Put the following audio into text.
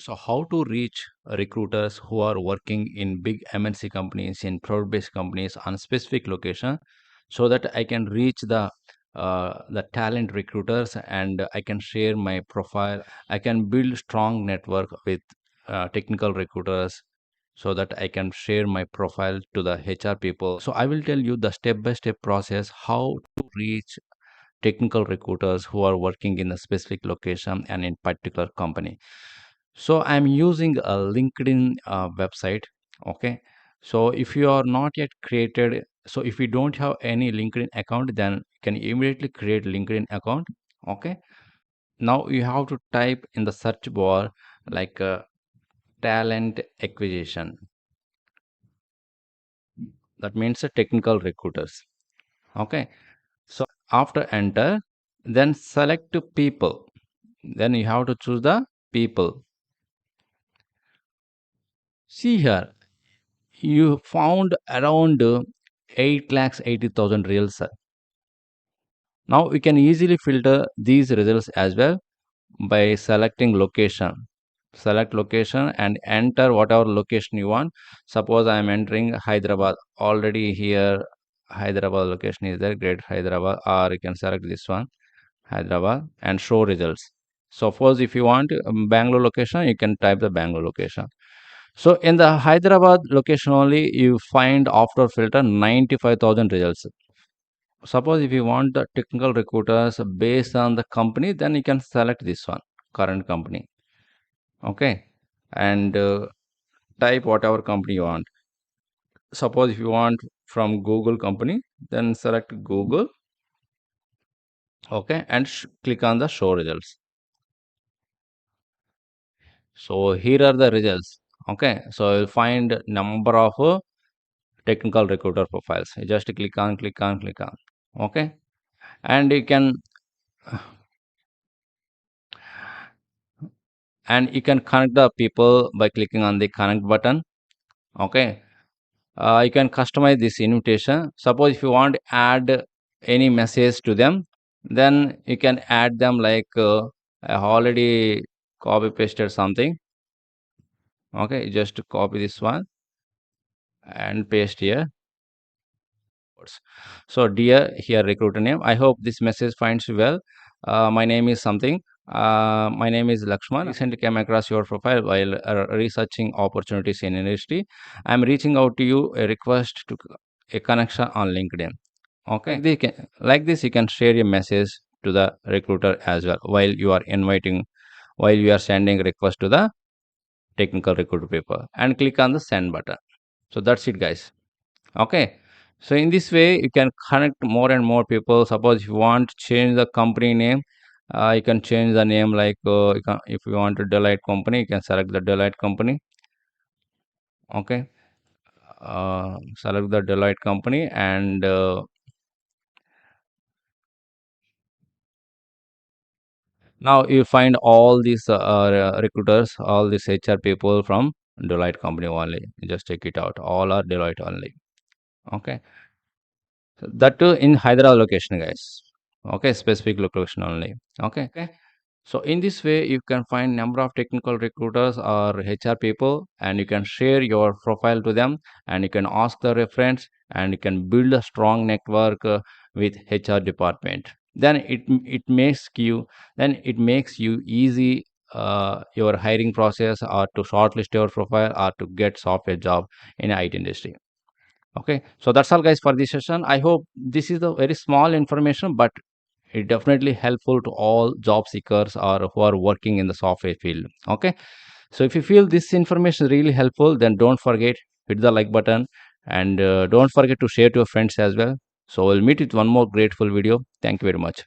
So, how to reach recruiters who are working in big MNC companies, in product-based companies on specific location, so that I can reach the talent recruiters and I can share my profile. I can build strong network with technical recruiters so that I can share my profile to the HR people. So, I will tell you the step-by-step process how to reach technical recruiters who are working in a specific location and in particular company. So I'm using a LinkedIn website. Okay. So if you are not yet created, so if you don't have any LinkedIn account, then you can immediately create LinkedIn account. Okay. Now you have to type in the search bar like talent acquisition. That means technical recruiters. Okay. So after enter, then select people. Then you have to choose the people. See here, you found around 8 lakhs 80,000 reels. Now we can easily filter these results as well by selecting location. Select location and enter whatever location you want. Suppose I am entering Hyderabad. Already here Hyderabad location is there, Great Hyderabad, or you can select this one, Hyderabad, and show results. Suppose if you want Bangalore location, you can type the Bangalore location. So in the Hyderabad location only, you find after filter 95,000 results. Suppose if you want the technical recruiters based on the company, then you can select this one, current company. Okay. And type whatever company you want. Suppose if you want from Google company, then select Google. Okay. And click on the show results. So here are the results. Okay. So you'll find number of technical recruiter profiles. You just click on, click on, click on. Okay. And you can connect the people by clicking on the connect button. Okay. You can customize this invitation. Suppose if you want to add any message to them, then you can add them like I already copy pasted something. Okay, just copy this one and paste here. So dear, here recruiter name. I hope this message finds you well. My name is something. My name is Lakshman. Recently came across your profile while researching opportunities in industry. I'm reaching out to you a request to a connection on LinkedIn. Okay, like this, you can share your message to the recruiter as well while you are sending request to the technical recruiter people, and click on the send button. So that's it, guys. Okay. So in this way, you can connect more and more people. Suppose if you want to change the company name, you can change the name like if you want a Deloitte company, you can select the Deloitte company. Okay. Select the Deloitte company and now you find all these recruiters, all these HR people from Deloitte company only. You just check it out. All are Deloitte only. Okay. So that too in Hyderabad location, guys. Okay, specific location only. Okay. So in this way, you can find number of technical recruiters or HR people, and you can share your profile to them, and you can ask the reference, and you can build a strong network with HR department. Then it makes you easy your hiring process or to shortlist your profile or to get software job in IT industry. Okay, so that's all, guys, for this session. I hope this is a very small information, but it definitely helpful to all job seekers or who are working in the software field. Okay, so if you feel this information is really helpful, then don't forget hit the like button, and don't forget to share to your friends as well. So we'll meet with one more grateful video. Thank you very much.